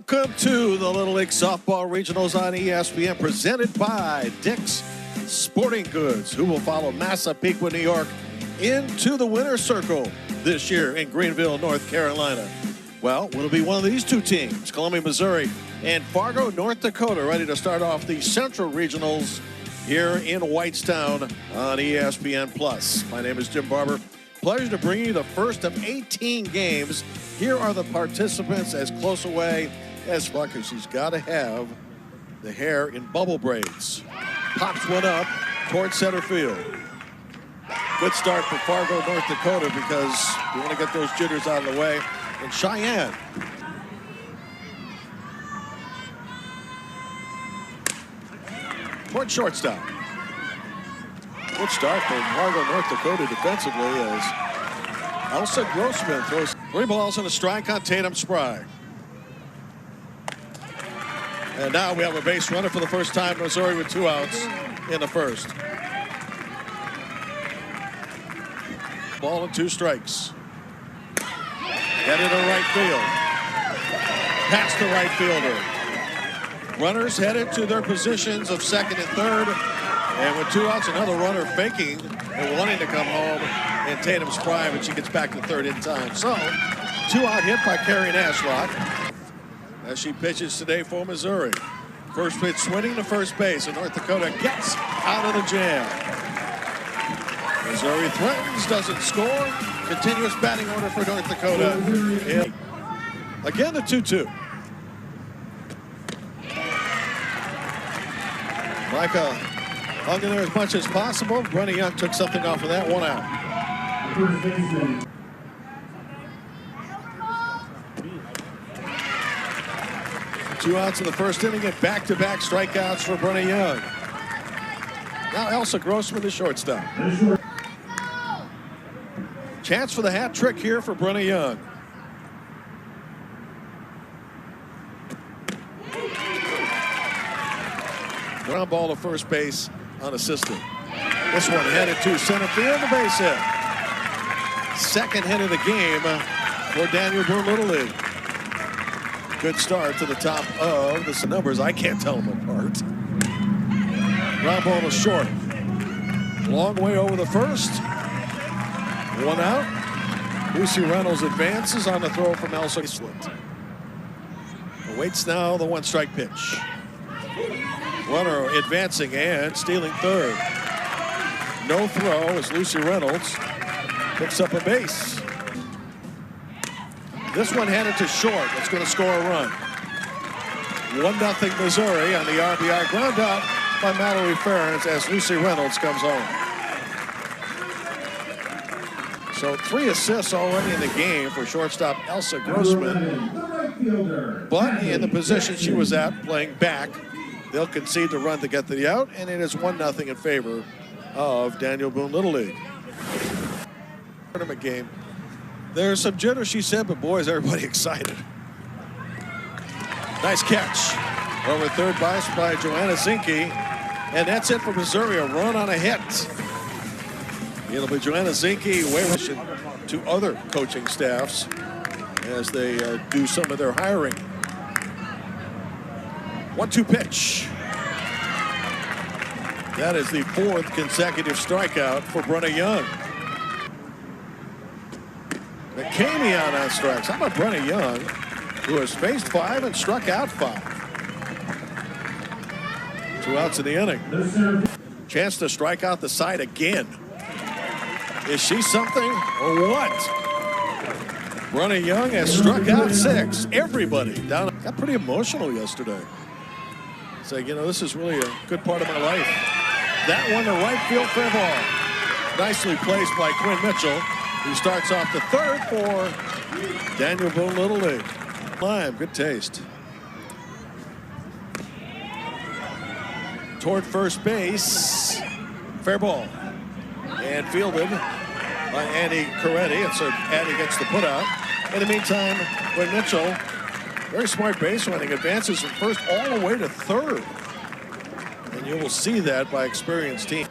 Welcome to the Little League Softball Regionals on ESPN, presented by Dick's Sporting Goods, who will follow Massapequa, New York, into the winner's circle this year in Greenville, North Carolina. Well, will it be one of these two teams, Columbia, Missouri, and Fargo, North Dakota, ready to start off the Central Regionals here in Whitestown on ESPN+. My name is Jim Barber. Pleasure to bring you the first of 18 games. Here are the participants as close away as fuck, because she's got to have the hair in bubble braids. Pops one up towards center field. Good start for Fargo, North Dakota, because we want to get those jitters out of the way. And Cheyenne. Toward shortstop. Good start for Fargo, North Dakota defensively as Elsa Grossman throws 3 balls and a strike on Tatum Spry. And now we have a base runner for the first time in Missouri with 2 outs in the first. Ball and 2 strikes. Get into right field. Past the right fielder. Runners headed to their positions of second and third. And with 2 outs, another runner faking and wanting to come home. And Tatum Spry, but she gets back to third in time. So, 2-out hit by Carrie Ashlock as she pitches today for Missouri. First pitch swinging to first base, and North Dakota gets out of the jam. Missouri threatens, doesn't score. Continuous batting order for North Dakota. And again, the 2-2. Micah hung in there as much as possible. Brenny Young took something off of that. 1 out. 2 outs in the first inning and back-to-back strikeouts for Brenny Young. Now Elsa Grossman, the shortstop. Chance for the hat trick here for Brenny Young. Ground ball to first base unassisted. This one headed to center field, the base hit. Second hit of the game for Daniel Boone Little League. Good start to the top of the numbers. I can't tell them apart. Ground ball to short. Long way over the first. 1 out. Lucy Reynolds advances on the throw from Elsa. Awaits now the 1-strike pitch. Runner advancing and stealing third. No throw as Lucy Reynolds picks up a base. This one headed to short. It's going to score a run. 1-0 Missouri on the RBI. Ground out by Mallory Ferns as Lucy Reynolds comes home. So 3 assists already in the game for shortstop Elsa Grossman. But in the position she was at, playing back, they'll concede the run to get to the out, and it is 1-0 in favor of Daniel Boone Little League. Tournament game. There's some jitter, she said, but boy, is everybody excited. Nice catch over third base by Joanna Zinke, and that's it for Missouri. A run on a hit. It'll be Joanna Zinke waving to other coaching staffs as they do some of their hiring. 1-2 pitch. That is the 4th consecutive strikeout for Brenny Young. McCamey on strikes. How about Brenny Young, who has faced 5 and struck out 5? 2 outs in the inning. Chance to strike out the side again. Is she something or what? Brenny Young has struck out 6. Everybody down. Got pretty emotional yesterday. Say, you know, this is really a good part of my life. That one to right field fair ball. Nicely placed by Quinn Mitchell, who starts off the third for Daniel Boone Little League. Lime, good taste. Toward first base, fair ball. And fielded by Andy Coretti, and so Andy gets the put out. In the meantime, Quinn Mitchell, very smart base running, advances from first all the way to third. And you will see that by experienced team.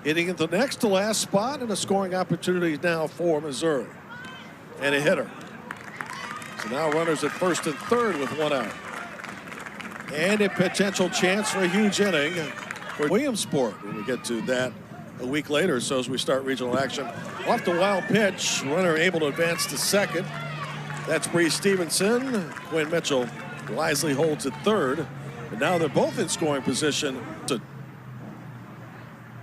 Hitting at the next to last spot, and a scoring opportunity now for Missouri. And a hitter. So now runners at first and third with one out. And a potential chance for a huge inning for Williamsport when we get to that a week later. So as we start regional action, off the wild pitch, runner able to advance to second. That's Bree Stevenson. Quinn Mitchell wisely holds at third. And now they're both in scoring position.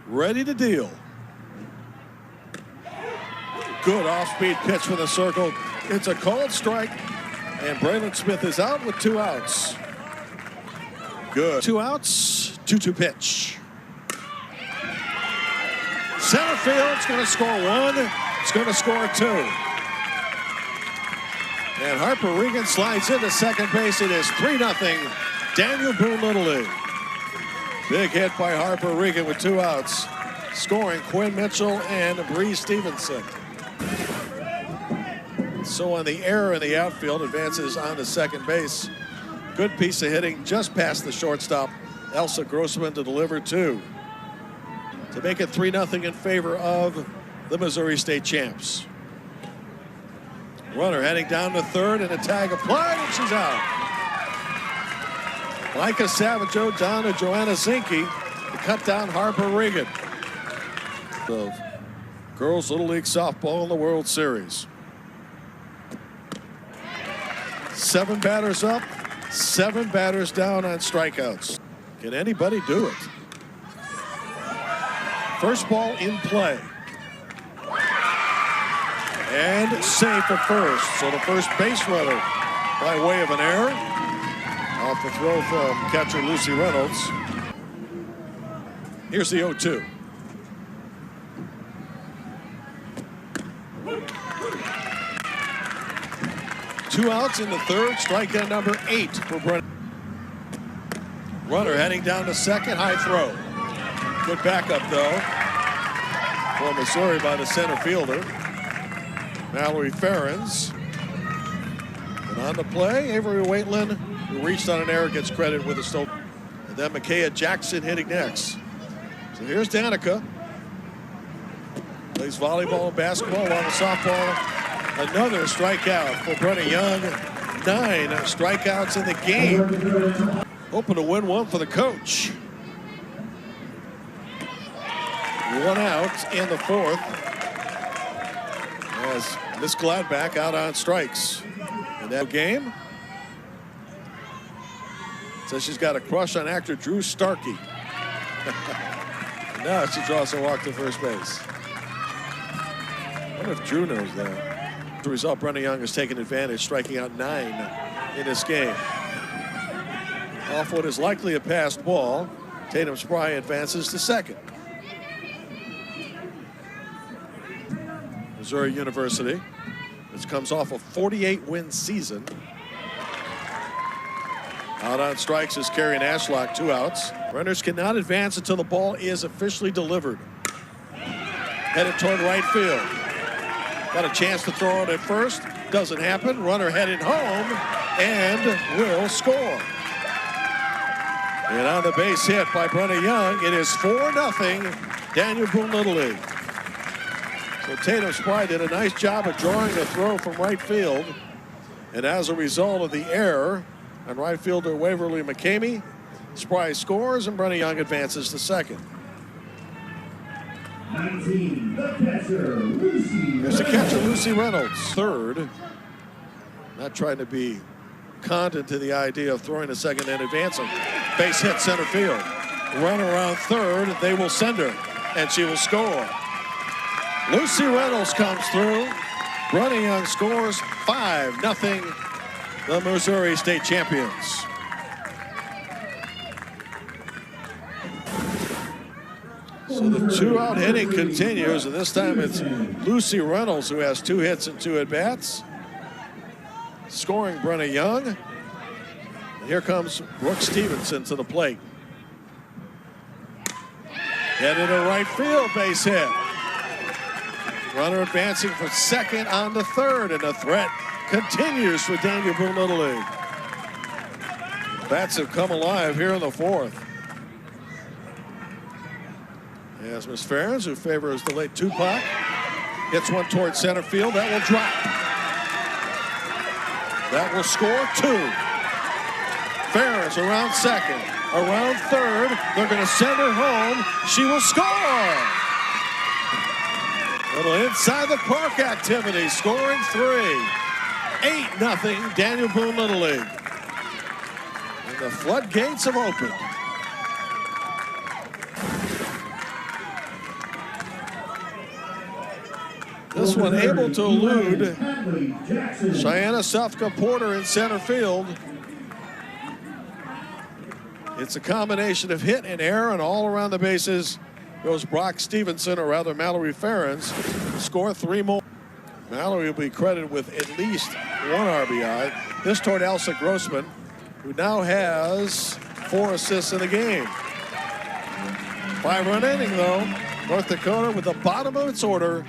Ready to deal. Good off-speed pitch from the circle. It's a called strike. And Braylon Smith is out with 2 outs. Good. 2 outs, 2-2 pitch. Center field's going to score 1. It's going to score 2. And Harper Regan slides into second base. It is 3-0. Daniel Boone Little League. Big hit by Harper Regan with 2 outs. Scoring Quinn Mitchell and Bree Stevenson. So on the error in the outfield, advances on to second base. Good piece of hitting just past the shortstop. Elsa Grossman to deliver 2. To make it 3-0 in favor of the Missouri State champs. Runner heading down to third and a tag applied and she's out. Micah Savageau down to Joanna Zinke to cut down Harper Regan. Of girls Little League softball in the World Series. 7 batters up, 7 batters down on strikeouts. Can anybody do it? First ball in play. And safe at first. So the first base runner by way of an error. Off the throw from catcher Lucy Reynolds. Here's the 0-2. Two outs in the third. Strikeout number 8 for Brennan. Runner heading down to second. High throw. Good backup though for Missouri by the center fielder, Mallory Ferens. And on the play, Avery Waitland, who reached on an error, gets credit with a stolen. And then Micaiah Jackson hitting next. So here's Danica. Plays volleyball and basketball along with softball. Another strikeout for Brenna Young. 9 strikeouts in the game. Hoping to win one for the coach. 1 out in the fourth. As Miss Gladback out on strikes. In that game. Says she's got a crush on actor Drew Starkey. Now she draws a walk to first base. I wonder if Drew knows that. As a result, Brenna Young has taken advantage, striking out 9 in this game. Off what is likely a passed ball, Tatum Spry advances to second. Missouri University, which comes off a 48-win season. Out on strikes is Carrie Ashlock, 2 outs. Runners cannot advance until the ball is officially delivered. Headed toward right field. Got a chance to throw it at first. Doesn't happen. Runner headed home and will score. And on the base hit by Brenna Young, it is 4-0 Daniel Boone Little League. So Tatum Spry did a nice job of drawing the throw from right field. And as a result of the error on right fielder Waverly McCamey, Spry scores and Brenna Young advances to second. 19, the catcher, Lucy. There's the catcher, Lucy Reynolds. Third. Not trying to be conned to the idea of throwing a second and advancing. Base hit center field. Run around third. They will send her, and she will score. Lucy Reynolds comes through. Brenna Young scores 5-0. The Missouri State champions. So the 2-out hitting continues, and this time it's Lucy Reynolds who has 2 hits and 2 at-bats. Scoring Brenna Young. And here comes Brooke Stevenson to the plate. Headed to right field, base hit. Runner advancing from second on to third, and the threat continues for Daniel Boone Little League. Bats have come alive here in the fourth. As Miss Ferens, who favors the late Tupac, hits one toward center field. That will drop. That will score 2. Ferris around second, around third. They're going to send her home. She will score. Little inside the park activity, scoring 3. 8-0 Daniel Boone Little League. And the floodgates have opened. This one able to elude Cheyenne Sufka Porter in center field. It's a combination of hit and error, and all around the bases goes Brock Stevenson, or rather Mallory Ferens, score 3 more. Mallory will be credited with at least 1 RBI. This toward Elsa Grossman, who now has 4 assists in the game. 5-run inning, though. North Dakota with the bottom of its order.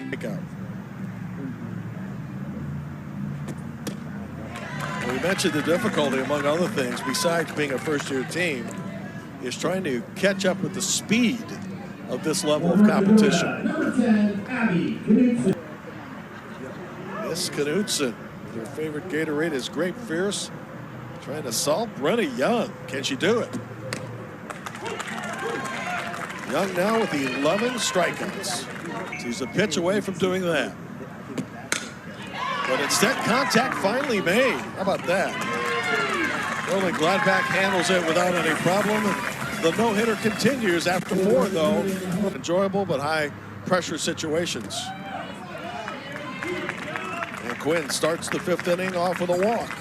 We mentioned the difficulty, among other things, besides being a first-year team, is trying to catch up with the speed of this level of competition. Miss Knudsen, their favorite Gatorade is Grape Fierce, trying to solve Brenna Young. Can she do it? Young now with 11 strikeouts. She's a pitch away from doing that. But instead, contact finally made. How about that? Rolling Gladbach handles it without any problem. The no-hitter continues after 4, though. Enjoyable but high-pressure situations. And Quinn starts the 5th inning off with a walk.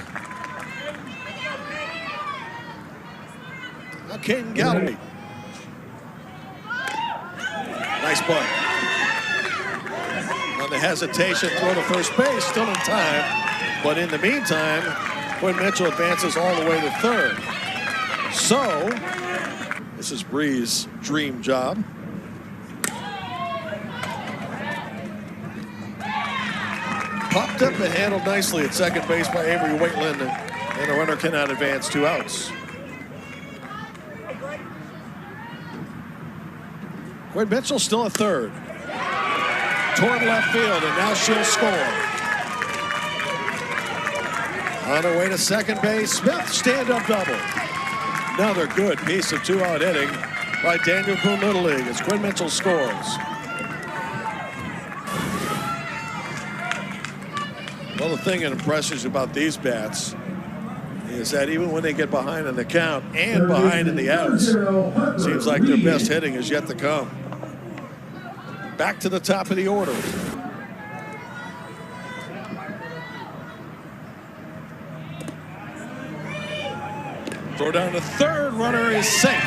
Now Caden Galloway. Nice bunt. On the hesitation, throw to first base, still in time. But in the meantime, Quinn Mitchell advances all the way to 3rd. So, this is Bree's dream job. Popped up and handled nicely at second base by Avery Waitland, and the runner cannot advance 2 outs. Quinn Mitchell still at 3rd. Toward left field, and now she'll score. On her way to second base, Smith stand-up double. Another good piece of 2-out hitting by Daniel Boone Little League as Quinn Mitchell scores. Well, the thing that impresses you about these bats is that even when they get behind in the count and behind in the outs, seems like their best hitting is yet to come. Back to the top of the order. Throw down to 3rd, runner is safe.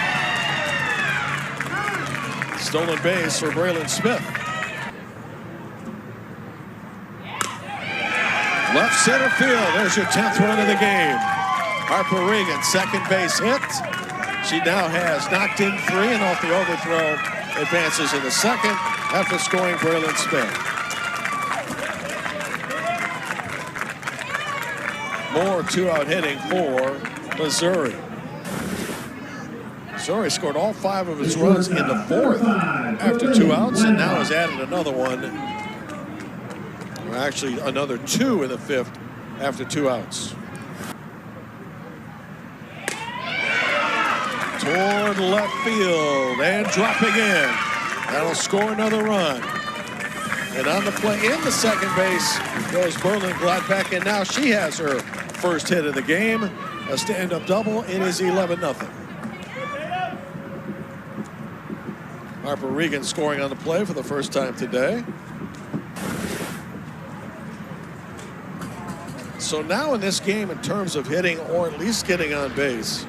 Stolen base for Braylon Smith. Left center field, there's your 10th run of the game. Harper Regan, second base hit. She now has knocked in 3 and off the overthrow advances in the second after scoring Braylon Smith. More 2-out hitting for Missouri. Missouri scored all 5 of its runs in the 4th after 2 outs, and now has added another one. Or actually, another 2 in the 5th after 2 outs. Toward left field and dropping in. That'll score another run. And on the play in the second base goes Berlin Gladbach, and now she has her first hit of the game. A stand-up double. It is 11-0. Harper Regan scoring on the play for the first time today. So now in this game, in terms of hitting or at least getting on base,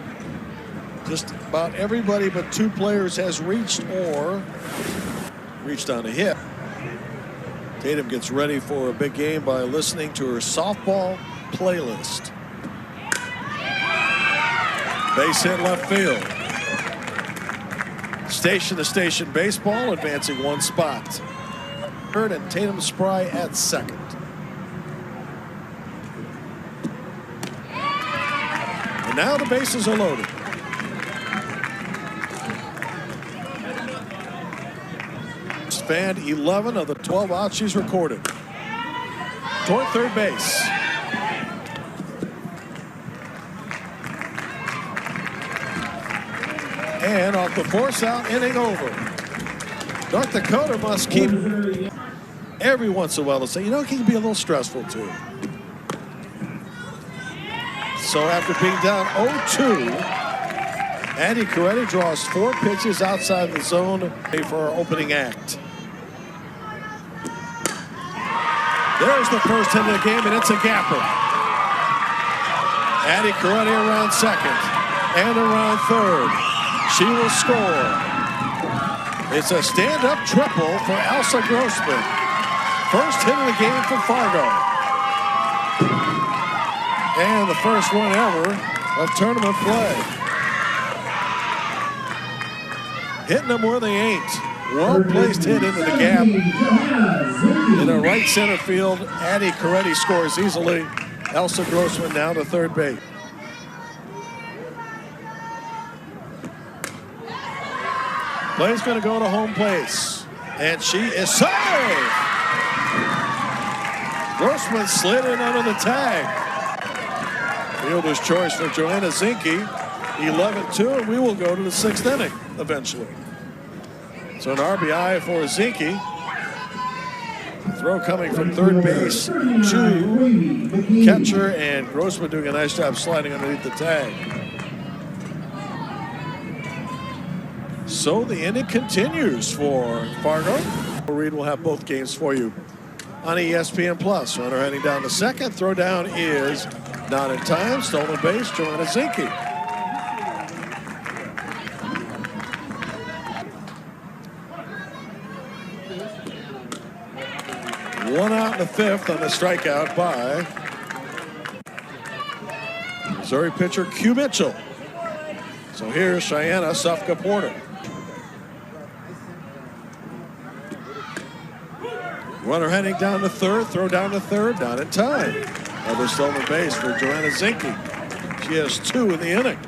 just about everybody but 2 players has reached on a hit. Tatum gets ready for a big game by listening to her softball playlist. Base hit left field. Station to station baseball, advancing 1 spot. Third and Tatum Spry at second. And now the bases are loaded. Spanned 11 of the 12 outs she's recorded. Toward third base. And off the force out, inning over. North Dakota must keep every once in a while to say, you know, it can be a little stressful too. So after being down 0-2, Andy Coretti draws 4 pitches outside the zone for our opening act. There's the first hit of the game, and it's a gapper. Andy Coretti around second and around third. She will score. It's a stand-up triple for Elsa Grossman. First hit of the game for Fargo. And the first one ever of tournament play. Hitting them where they ain't. Well-placed hit into the gap. In the right center field, Andy Coretti scores easily. Elsa Grossman down to third base. Play's going to go to home place. And she is saved! Grossman slid in under the tag. Fielder's choice for Joanna Zinke. 11-2, and we will go to the 6th inning eventually. So an RBI for Zinke. Throw coming from third base to catcher, and Grossman doing a nice job sliding underneath the tag. So the inning continues for Fargo. Reed will have both games for you on ESPN Plus. Runner heading down to second. Throw down is not in time. Stolen base, Joanna Zinke. One out in the 5th on the strikeout by Missouri pitcher Q Mitchell. So here's Cheyenne Sufka Porter. Runner heading down to third, throw down to third, not in time. Another stolen base for Joanna Zinke. She has 2 in the inning.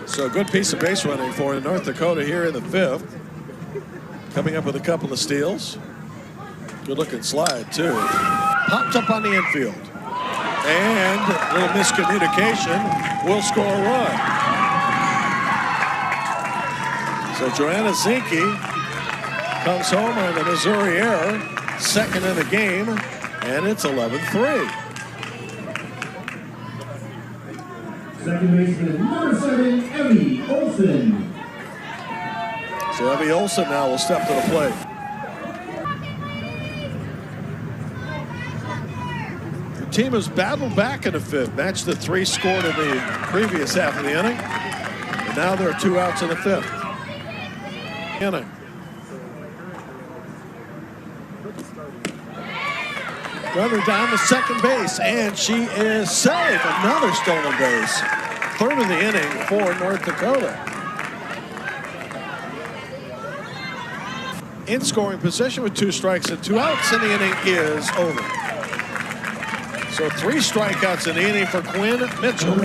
So a good piece of base running for North Dakota here in the 5th. Coming up with a couple of steals. Good looking slide too. Popped up on the infield. And a little miscommunication will score a run. So Joanna Zinke comes home on the Missouri error. Second in the game. And it's 11-3. Second baseman, number 7, Evie Olson. So Evie Olson now will step to the plate. The team has battled back in the 5th, matched the 3 scored in the previous half of the inning. And now there are 2 outs in the 5th inning. Runner down to second base, and she is safe. Another stolen base. Third of the inning for North Dakota. In scoring position with 2 strikes and 2 outs, and the inning is over. So 3 strikeouts in the inning for Quinn Mitchell.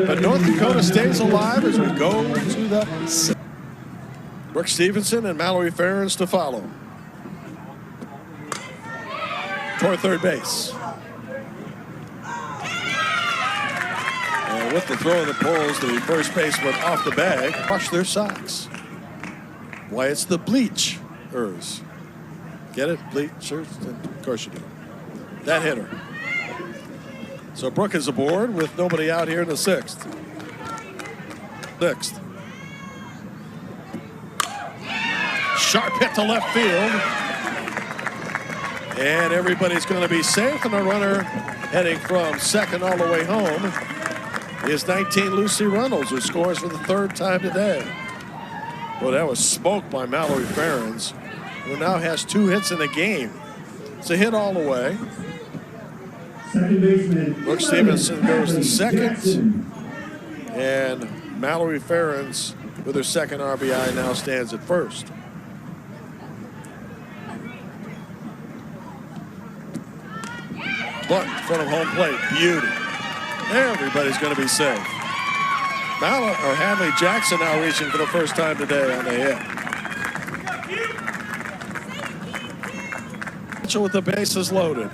But North Dakota stays alive as we go to the 6th. Brooke Stevenson and Mallory Ferens to follow. Toward third base. And with the throw of the poles, the first baseman off the bag. Wash their socks. Why, it's the bleachers. Get it? Bleachers? Of course you do. That hitter. So Brooke is aboard with nobody out here in the 6th. Sharp hit to left field. And everybody's going to be safe, and the runner heading from second all the way home is 19 Lucy Reynolds, who scores for the 3rd time today. Well, that was smoked by Mallory Ferens, who now has 2 hits in the game. It's a hit all the way. Second baseman, Brooke Stevenson goes to second, and Mallory Ferens, with her 2nd RBI, now stands at first. Bunt in front of home plate. Beauty. Everybody's going to be safe. Hadley Jackson now reaching for the first time today on the hit. Mitchell with the bases loaded.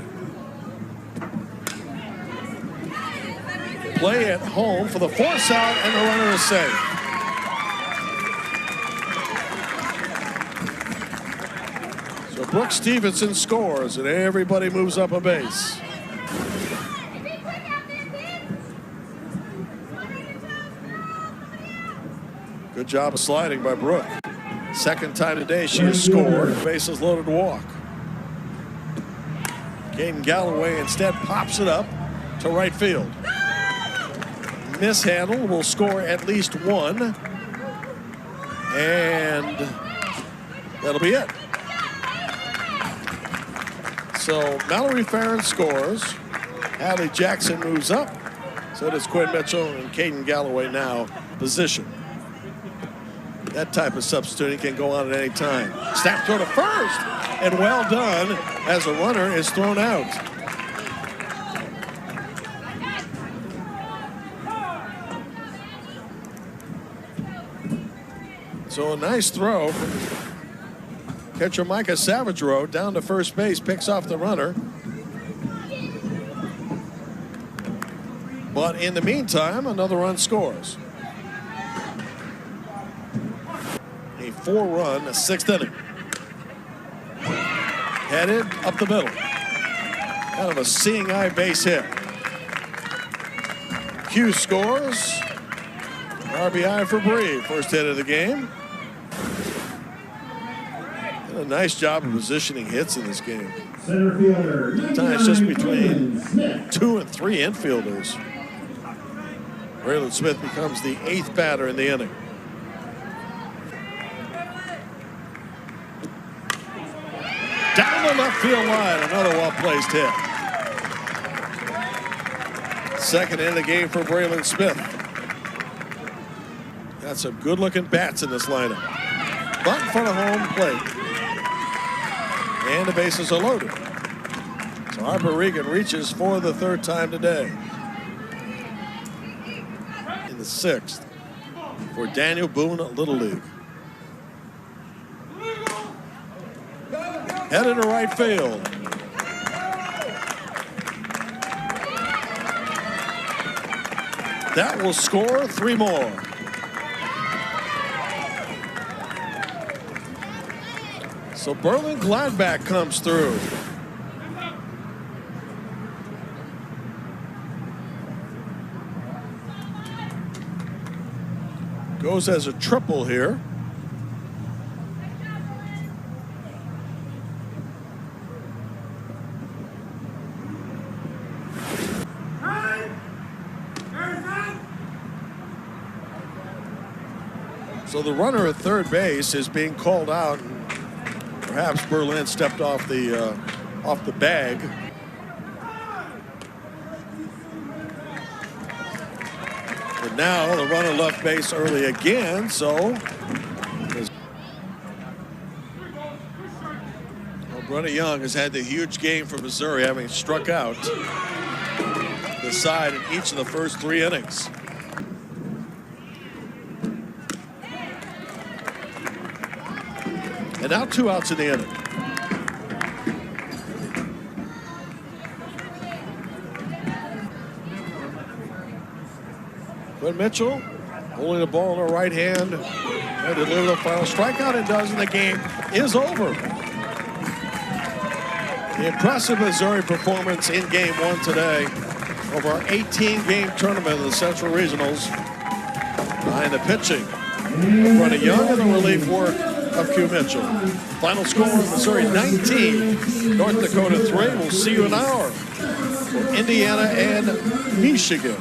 play at home for the force out, and the runner is safe. So Brooks Stevenson scores, and everybody moves up a base. Good job of sliding by Brooke. Second time today she has scored. Bases loaded walk. Caden Galloway instead pops it up to right field. Mishandle will score at least one. And that'll be it. So Mallory Farron scores. Hadley Jackson moves up. So does Quinn Mitchell, and Caden Galloway now position. That type of substituting can go on at any time. Snap throw to first, and well done as a runner is thrown out. So a nice throw. Catcher Micah Savage Road down to first base, picks off the runner. But in the meantime, another run scores. A 4-run, sixth inning. Headed up the middle. Kind of a seeing eye base hit. Q scores. RBI for Bree, first hit of the game. Did a nice job of positioning hits in this game. Center fielder. Sometimes just between 2 and 3 infielders. Braylon Smith becomes the 8th batter in the inning. Down the left field line, another well-placed hit. Second in the game for Braylon Smith. Got some good-looking bats in this lineup. Bunt in front of home plate. And the bases are loaded. So Harper Regan reaches for the third time today. In the 6th for Daniel Boone Little League. Headed to right field. That will score 3 more. So Berlin Gladbach comes through. Goes as a triple here. So the runner at third base is being called out. Perhaps Berlin stepped off the bag. But now the runner left base early again, so Brenna Young has had the huge game for Missouri, having struck out the side in each of the first 3 innings. And now 2 outs in the inning. Quinn Mitchell holding the ball in her right hand and deliver the final strikeout. It does, and the game is over. The impressive Missouri performance in Game 1 today over our 18-game tournament of the Central Regionals. Behind the pitching of Brenna Young and the relief work of Q Mitchell. Final score, Missouri 19, North Dakota 3. We'll see you in an hour for Indiana and Michigan.